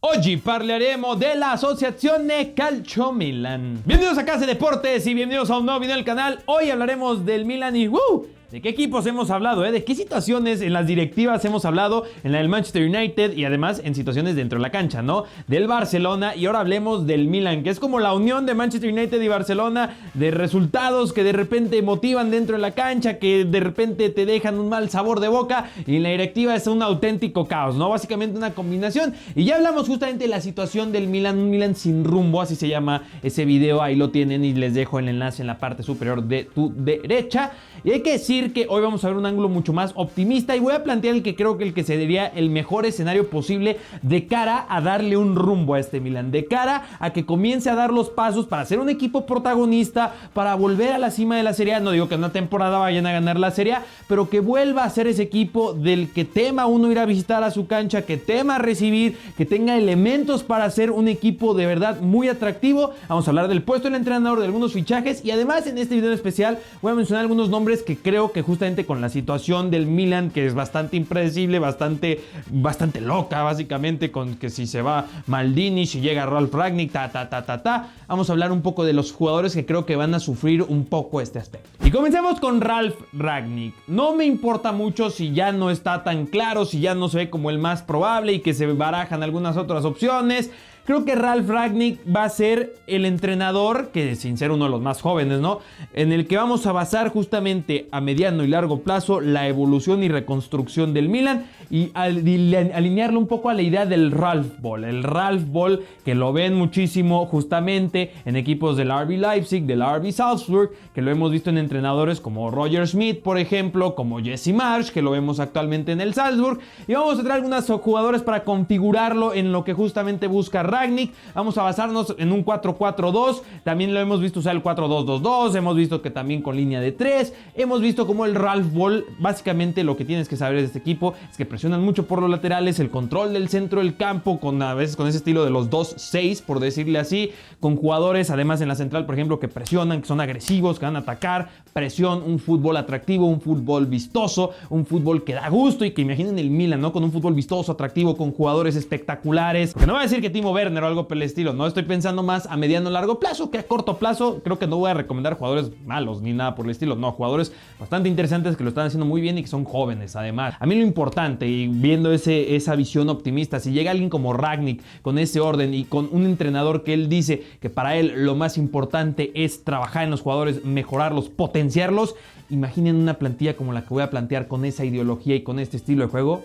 Oggi parleremo della Associazione Calcio Milan. Bienvenidos a Casa de Deportes y bienvenidos a un nuevo video del canal. Hoy hablaremos del Milan y ¿de qué equipos hemos hablado? ¿De qué situaciones en las directivas hemos hablado? En la del Manchester United y además en situaciones dentro de la cancha, ¿no? Del Barcelona, y ahora hablemos del Milan, que es como la unión de Manchester United y Barcelona, de resultados que de repente motivan dentro de la cancha, que de repente te dejan un mal sabor de boca, y en la directiva es un auténtico caos, ¿no? Básicamente una combinación. Y ya hablamos justamente de la situación del Milan, un Milan sin rumbo, así se llama ese video, ahí lo tienen y les dejo el enlace en la parte superior de tu derecha. Y hay que decir que hoy vamos a ver un ángulo mucho más optimista y voy a plantear el que creo que el que sería el mejor escenario posible de cara a darle un rumbo a este Milan, de cara a que comience a dar los pasos para ser un equipo protagonista, para volver a la cima de la Serie A. No digo que en una temporada vayan a ganar la Serie A, pero que vuelva a ser ese equipo del que tema uno ir a visitar a su cancha, que tema recibir, que tenga elementos para ser un equipo de verdad muy atractivo. Vamos a hablar del puesto del entrenador, de algunos fichajes y además en este video en especial voy a mencionar algunos nombres que creo que justamente con la situación del Milan, que es bastante impredecible, bastante loca básicamente, con que si se va Maldini, si llega Ralf Rangnick, vamos a hablar un poco de los jugadores que creo que van a sufrir un poco este aspecto. Y comencemos con Ralf Rangnick. No me importa mucho si ya no está tan claro, si ya no se ve como el más probable y que se barajan algunas otras opciones. Creo que Ralf Rangnick va a ser el entrenador, que sin ser uno de los más jóvenes, ¿no? En el que vamos a basar justamente a mediano y largo plazo la evolución y reconstrucción del Milan y alinearlo un poco a la idea del Ralf Ball. El Ralf Ball que lo ven muchísimo justamente en equipos del RB Leipzig, del RB Salzburg, que lo hemos visto en entrenadores como Roger Schmidt, por ejemplo, como Jesse Marsch, que lo vemos actualmente en el Salzburg. Y vamos a traer algunos jugadores para configurarlo en lo que justamente busca Rangnick. Vamos a basarnos en un 4-4-2. También lo hemos visto usar el 4-2-2-2. Hemos visto que también con línea de 3. Hemos visto como el Ralf Ball, básicamente lo que tienes que saber de este equipo es que presionan mucho por los laterales, el control del centro del campo, a veces con ese estilo de los 2-6, por decirle así, con jugadores además en la central, por ejemplo, que presionan, que son agresivos, que van a atacar, presión, un fútbol atractivo, un fútbol vistoso, un fútbol que da gusto y que imaginen el Milan, ¿no? Con un fútbol vistoso, atractivo, con jugadores espectaculares. Porque no voy a decir que Timo Werner o algo por el estilo, no, estoy pensando más a mediano largo plazo que a corto plazo. Creo que no voy a recomendar jugadores malos ni nada por el estilo, no, jugadores bastante interesantes que lo están haciendo muy bien y que son jóvenes además. A mí lo importante, y viendo esa visión optimista, si llega alguien como Rangnick con ese orden y con un entrenador que él dice que para él lo más importante es trabajar en los jugadores, mejorarlos, potenciarlos, imaginen una plantilla como la que voy a plantear con esa ideología y con este estilo de juego.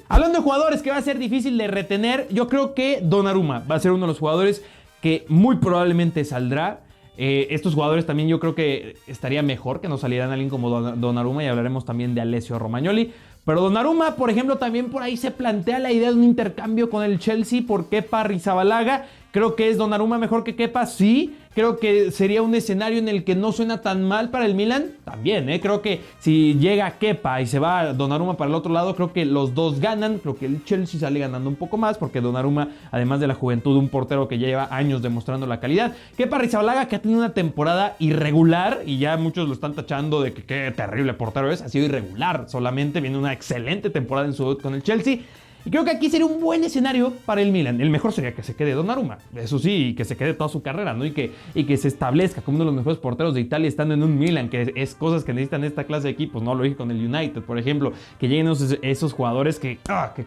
Hablando de jugadores que va a ser difícil de retener, yo creo que Donnarumma va a ser uno de los jugadores que muy probablemente saldrá. Estos jugadores también yo creo que estaría mejor que no salieran alguien como Donnarumma, y hablaremos también de Alessio Romagnoli. Pero Donnarumma, por ejemplo, también por ahí se plantea la idea de un intercambio con el Chelsea por Kepa Arrizabalaga. Creo que es Donnarumma mejor que Kepa, sí. Creo que sería un escenario en el que no suena tan mal para el Milan, también, Creo que si llega Kepa y se va Donnarumma para el otro lado, creo que los dos ganan. Creo que el Chelsea sale ganando un poco más porque Donnarumma, además de la juventud, un portero que lleva años demostrando la calidad. Kepa Arrizabalaga, que ha tenido una temporada irregular y ya muchos lo están tachando de que qué terrible portero es. Ha sido irregular solamente, viene una excelente temporada en su debut con el Chelsea. Y creo que aquí sería un buen escenario para el Milan. El mejor sería que se quede Donnarumma, eso sí, y que se quede toda su carrera, ¿no? Y que se establezca como uno de los mejores porteros de Italia estando en un Milan, que es cosas que necesitan esta clase de equipos, ¿no? Lo dije con el United, por ejemplo, que lleguen esos jugadores que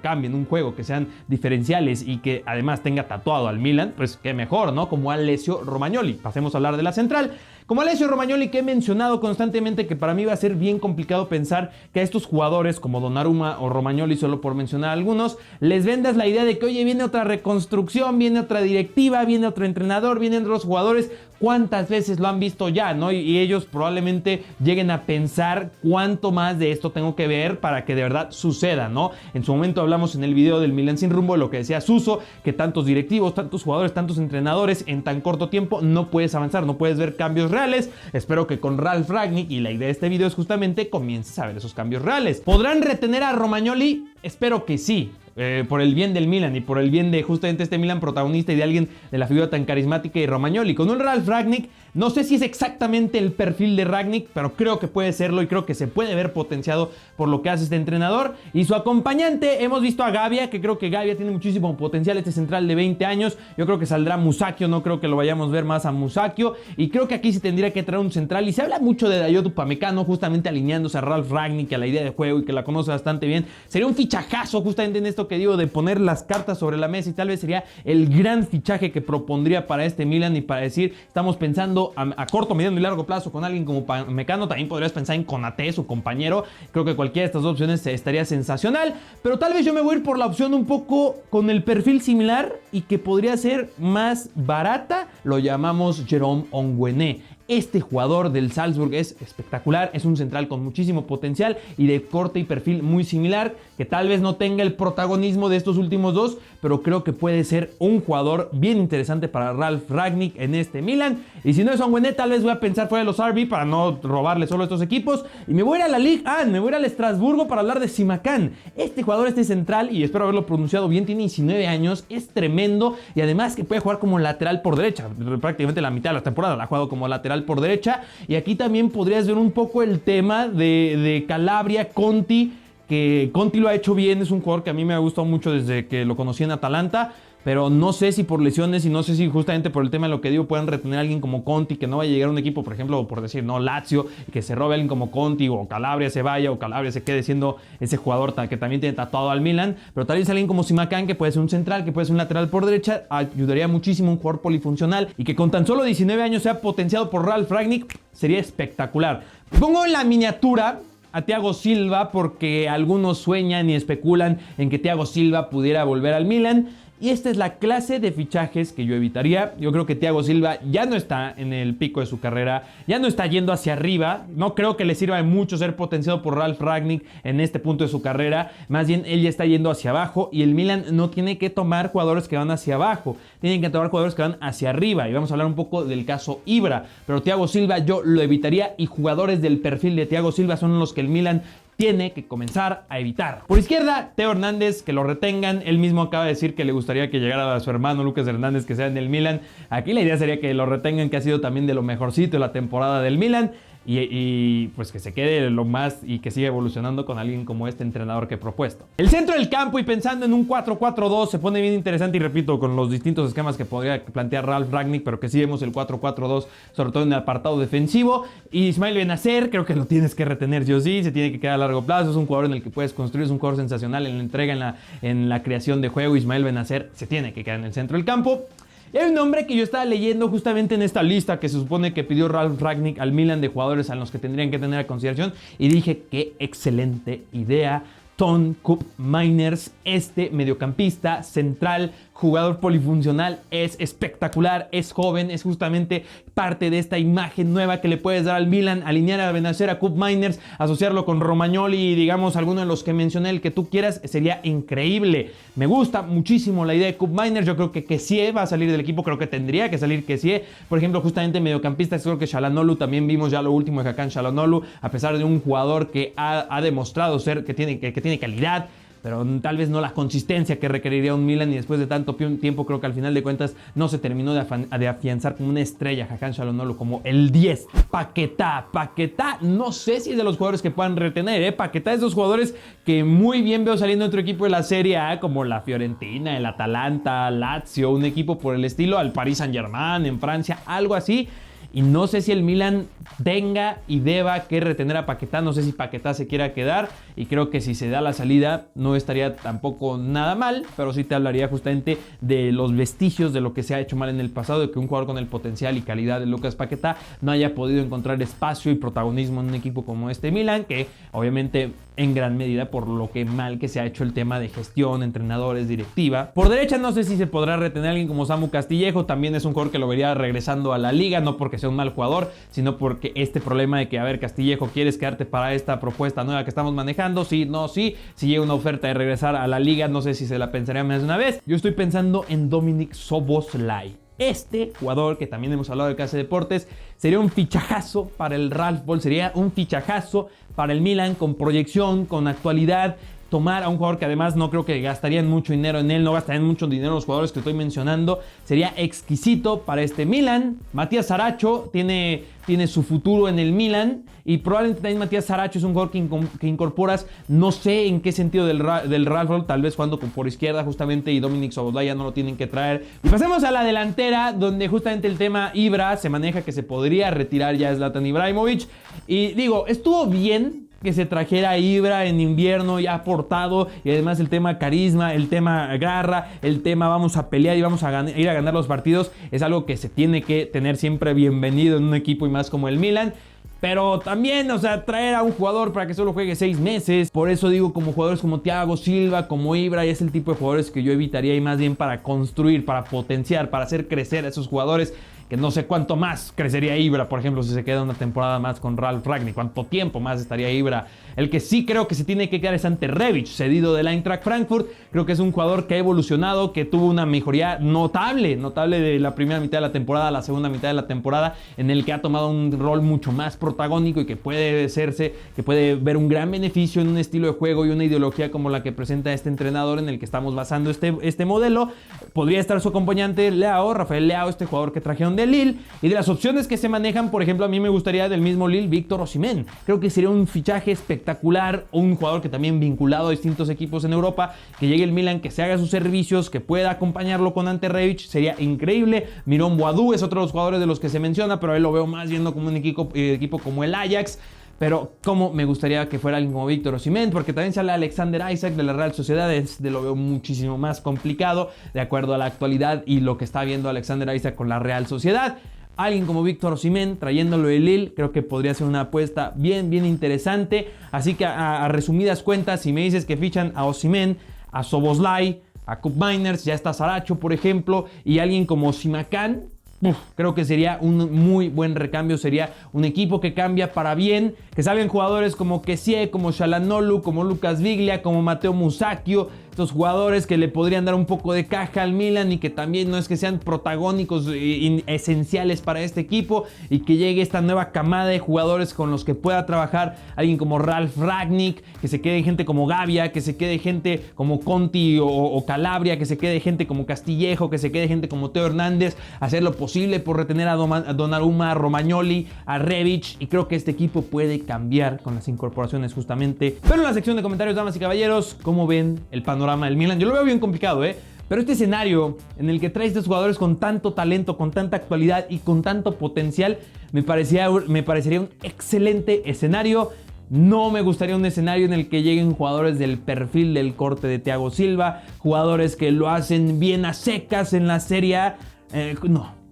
cambien un juego, que sean diferenciales y que además tenga tatuado al Milan, pues qué mejor, ¿no? Como Alessio Romagnoli. Pasemos a hablar de la central. Como Alessio Romagnoli, que he mencionado constantemente que para mí va a ser bien complicado pensar que a estos jugadores como Donnarumma o Romagnoli, solo por mencionar algunos, les vendas la idea de que, oye, viene otra reconstrucción, viene otra directiva, viene otro entrenador, vienen otros jugadores. ¿Cuántas veces lo han visto ya, no? Y ellos probablemente lleguen a pensar cuánto más de esto tengo que ver para que de verdad suceda, ¿no? En su momento hablamos en el video del Milan sin rumbo de lo que decía Suso, que tantos directivos, tantos jugadores, tantos entrenadores en tan corto tiempo no puedes avanzar, no puedes ver cambios reales. Espero que con Ralf Rangnick, y la idea de este video es justamente comiences a ver esos cambios reales. ¿Podrán retener a Romagnoli? Espero que sí. por el bien del Milan y por el bien de justamente este Milan protagonista y de alguien de la figura tan carismática y Romagnoli. Con un Ralf Rangnick, no sé si es exactamente el perfil de Rangnick, pero creo que puede serlo y creo que se puede ver potenciado por lo que hace este entrenador. Y su acompañante, hemos visto a Gavia, que creo que Gavia tiene muchísimo potencial, este central de 20 años. Yo creo que saldrá Musacchio, no creo que lo vayamos a ver más a Musacchio. Y creo que aquí se tendría que traer un central. Y se habla mucho de Dayot Upamecano, justamente alineándose a Ralf Rangnick, a la idea de juego y que la conoce bastante bien. Sería un fichajazo justamente en esto que digo de poner las cartas sobre la mesa y tal vez sería el gran fichaje que propondría para este Milan y para decir, estamos pensando a corto, mediano y largo plazo con alguien como Upamecano. También podrías pensar en Konaté, su compañero. Creo que cualquiera de estas dos opciones estaría sensacional, pero tal vez yo me voy a ir por la opción un poco con el perfil similar y que podría ser más barata. Lo llamamos Jérôme Ongwené. Este jugador del Salzburg es espectacular, es un central con muchísimo potencial y de corte y perfil muy similar, que tal vez no tenga el protagonismo de estos últimos dos, pero creo que puede ser un jugador bien interesante para Ralf Rangnick en este Milan. Y si no es Ongwené, tal vez voy a pensar fuera de los RB para no robarle solo a estos equipos. Y me voy a ir a la Ligue 1, me voy a ir al Estrasburgo para hablar de Simakan. Este jugador, este central, y espero haberlo pronunciado bien, tiene 19 años, es tremendo y además que puede jugar como lateral por derecha. Prácticamente la mitad de la temporada la ha jugado como lateral por derecha. Y aquí también podrías ver un poco el tema de Calabria, Conti, que Conti lo ha hecho bien, es un jugador que a mí me ha gustado mucho desde que lo conocí en Atalanta, pero no sé si por lesiones y no sé si justamente por el tema de lo que digo puedan retener a alguien como Conti, que no va a llegar a un equipo, por ejemplo, por decir, no, Lazio, y que se robe a alguien como Conti, o Calabria se vaya, o Calabria se quede siendo ese jugador que también tiene tatuado al Milan, pero tal vez alguien como Simakan, que puede ser un central, que puede ser un lateral por derecha, ayudaría muchísimo, un jugador polifuncional, y que con tan solo 19 años sea potenciado por Ralf Rangnick, sería espectacular. Pongo en la miniatura a Thiago Silva porque algunos sueñan y especulan en que Thiago Silva pudiera volver al Milan. Y esta es la clase de fichajes que yo evitaría. Yo creo que Thiago Silva ya no está en el pico de su carrera, ya no está yendo hacia arriba. No creo que le sirva de mucho ser potenciado por Ralf Rangnick en este punto de su carrera. Más bien, él ya está yendo hacia abajo y el Milan no tiene que tomar jugadores que van hacia abajo. Tienen que tomar jugadores que van hacia arriba. Y vamos a hablar un poco del caso Ibra. Pero Thiago Silva yo lo evitaría y jugadores del perfil de Thiago Silva son los que el Milan tiene que comenzar a evitar. Por izquierda, Theo Hernández, que lo retengan. Él mismo acaba de decir que le gustaría que llegara a su hermano Lucas Hernández, que sea en el Milan. Aquí la idea sería que lo retengan, que ha sido también de lo mejorcito de la temporada del Milan. Y pues que se quede lo más y que siga evolucionando con alguien como este entrenador que he propuesto. El centro del campo, y pensando en un 4-4-2, se pone bien interesante, y repito, con los distintos esquemas que podría plantear Ralf Rangnick, pero que sí vemos el 4-4-2, sobre todo en el apartado defensivo. Y Ismail Benacer, creo que lo tienes que retener sí o sí, se tiene que quedar a largo plazo, es un jugador en el que puedes construir, es un jugador sensacional en la entrega, en la creación de juego. Ismail Benacer se tiene que quedar en el centro del campo. Y hay un nombre que yo estaba leyendo justamente en esta lista que se supone que pidió Ralf Rangnick al Milan de jugadores a los que tendrían que tener a consideración, y dije, qué excelente idea. Ton Koopmeiners, este mediocampista central, jugador polifuncional, es espectacular, es joven, es justamente parte de esta imagen nueva que le puedes dar al Milan, alinear a Benacer, a Koopmeiners, asociarlo con Romagnoli y digamos alguno de los que mencioné, el que tú quieras, sería increíble. Me gusta muchísimo la idea de Koopmeiners. Yo creo que Kessie va a salir del equipo, creo que tendría que salir Kessie. Por ejemplo, justamente mediocampista, creo que Çalhanoğlu, también vimos ya lo último de Hakan Çalhanoğlu, a pesar de un jugador que ha demostrado ser que tiene calidad, pero tal vez no la consistencia que requeriría un Milan, y después de tanto tiempo creo que al final de cuentas no se terminó de afianzar como una estrella Hakan Çalhanoğlu como el 10. Paquetá, no sé si es de los jugadores que puedan retener, Paquetá es de los jugadores que muy bien veo saliendo de otro equipo de la Serie A, como la Fiorentina, el Atalanta, Lazio, un equipo por el estilo, al Paris Saint-Germain en Francia, algo así. Y no sé si el Milan tenga y deba que retener a Paquetá. No sé si Paquetá se quiera quedar. Y creo que si se da la salida no estaría tampoco nada mal. Pero sí te hablaría justamente de los vestigios de lo que se ha hecho mal en el pasado. De que un jugador con el potencial y calidad de Lucas Paquetá no haya podido encontrar espacio y protagonismo en un equipo como este Milan. Que obviamente en gran medida por lo que mal que se ha hecho el tema de gestión, entrenadores, directiva. Por derecha no sé si se podrá retener a alguien como Samu Castillejo. También es un jugador que lo vería regresando a la liga. No porque sea un mal jugador, sino porque este problema de que, a ver, Castillejo, ¿quieres quedarte para esta propuesta nueva que estamos manejando? Sí, no, sí. Si llega una oferta de regresar a la liga, no sé si se la pensaría más de una vez. Yo estoy pensando en Dominik Szoboszlai. Este jugador, que también hemos hablado del Casa Deportes, sería un fichajazo para el Ralf Boll, sería un fichajazo para el Milan, con proyección, con actualidad, tomar a un jugador que además no creo que gastarían mucho dinero en él, no gastarían mucho dinero los jugadores que estoy mencionando. Sería exquisito para este Milan. Matías Saracho tiene su futuro en el Milan y probablemente también Matías Saracho es un jugador que incorporas, no sé en qué sentido del Ralf, tal vez jugando por izquierda justamente, y Dominik Szoboszlai ya no lo tienen que traer. Y pasemos a la delantera, donde justamente el tema Ibra se maneja que se podría retirar ya Zlatan Ibrahimovic. Y digo, estuvo bien que se trajera a Ibra en invierno, ya aportado, y además el tema carisma, el tema garra, el tema vamos a pelear y vamos a ir a ganar los partidos, es algo que se tiene que tener siempre bienvenido en un equipo y más como el Milan. Pero también, o sea, traer a un jugador para que solo juegue 6 meses. Por eso digo, como jugadores como Thiago Silva, como Ibra, es el tipo de jugadores que yo evitaría, y más bien para construir, para potenciar, para hacer crecer a esos jugadores. Que no sé cuánto más crecería Ibra, por ejemplo, si se queda una temporada más con Ralf Rangnick. ¿Cuánto tiempo más estaría Ibra? El que sí creo que se tiene que quedar es Ante Rebic, cedido del Eintracht Frankfurt. Creo que es un jugador que ha evolucionado, que tuvo una mejoría notable de la primera mitad de la temporada a la segunda mitad de la temporada, en el que ha tomado un rol mucho más protagónico y que puede ver un gran beneficio en un estilo de juego y una ideología como la que presenta este entrenador, en el que estamos basando este modelo. Podría estar su acompañante Rafael Leao, este jugador que trajeron de Lille. Y de las opciones que se manejan, por ejemplo, a mí me gustaría del mismo Lille Víctor Osimhen. Creo que sería un fichaje espectacular, un jugador que también vinculado a distintos equipos en Europa, que llegue el Milan, que se haga sus servicios, que pueda acompañarlo con Ante Rebic, sería increíble. Miron Boadou es otro de los jugadores de los que se menciona, pero él lo veo más viendo como un equipo como el Ajax. Pero como me gustaría que fuera alguien como Víctor Osimhen, porque también sale Alexander Isak de la Real Sociedad, lo veo muchísimo más complicado de acuerdo a la actualidad y lo que está viendo Alexander Isak con la Real Sociedad. Alguien como Víctor Osimhen trayéndolo de Lille, creo que podría ser una apuesta bien interesante. Así que a resumidas cuentas, si me dices que fichan a Osimhen, a Szoboszlai, a Koop Meiners, ya está Saracho por ejemplo, y alguien como Simakan, creo que sería un muy buen recambio. Sería un equipo que cambia para bien, que salgan jugadores como Kessie, como Çalhanoğlu, como Lucas Biglia, como Matteo Musacchio, estos jugadores que le podrían dar un poco de caja al Milan y que también no es que sean protagónicos esenciales para este equipo, y que llegue esta nueva camada de jugadores con los que pueda trabajar alguien como Ralf Rangnick, que se quede gente como Gavia, que se quede gente como Conti o Calabria, que se quede gente como Castillejo, que se quede gente como Theo Hernández, hacer lo posible por retener a Donnarumma, a Romagnoli, a Rebic, y creo que este equipo puede cambiar con las incorporaciones justamente. Pero en la sección de comentarios, damas y caballeros, ¿cómo ven el panorama del Milan? Yo lo veo bien complicado, pero este escenario en el que trae estos jugadores con tanto talento, con tanta actualidad y con tanto potencial, me parecería un excelente escenario. No me gustaría un escenario en el que lleguen jugadores del perfil del corte de Thiago Silva, jugadores que lo hacen bien a secas en la Serie A.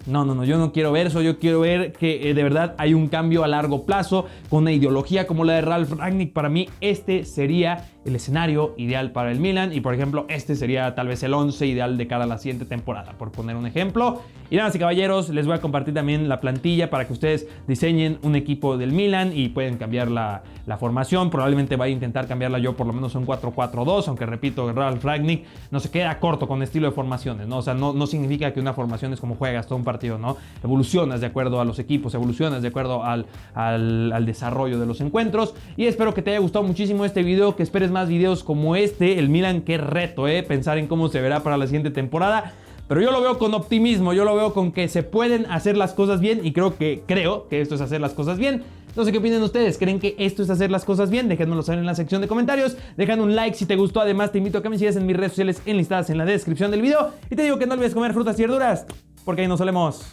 No, yo no quiero ver eso. Yo quiero ver que de verdad hay un cambio a largo plazo con una ideología como la de Ralf Rangnick. Para mí este sería el escenario ideal para el Milan, y por ejemplo este sería tal vez el 11 ideal de cara a la siguiente temporada, por poner un ejemplo. Y damas y caballeros, les voy a compartir también la plantilla para que ustedes diseñen un equipo del Milan y pueden cambiar la formación. Probablemente vaya a intentar cambiarla yo por lo menos a un 4-4-2, aunque repito, Ralf Rangnick no se queda corto con estilo de formaciones, ¿no? O sea, no significa que una formación es como juegas todo un partido, ¿no? Evolucionas de acuerdo a los equipos, evolucionas de acuerdo al desarrollo de los encuentros. Y espero que te haya gustado muchísimo este video, que esperes más videos como este. El Milan, qué reto, pensar en cómo se verá para la siguiente temporada. Pero yo lo veo con optimismo, yo lo veo con que se pueden hacer las cosas bien, y creo que esto es hacer las cosas bien. No sé qué opinan ustedes, ¿creen que esto es hacer las cosas bien? Déjenmelo saber en la sección de comentarios, dejan un like si te gustó. Además te invito a que me sigas en mis redes sociales enlistadas en la descripción del video, y te digo que no olvides comer frutas y verduras, porque ahí nos solemos.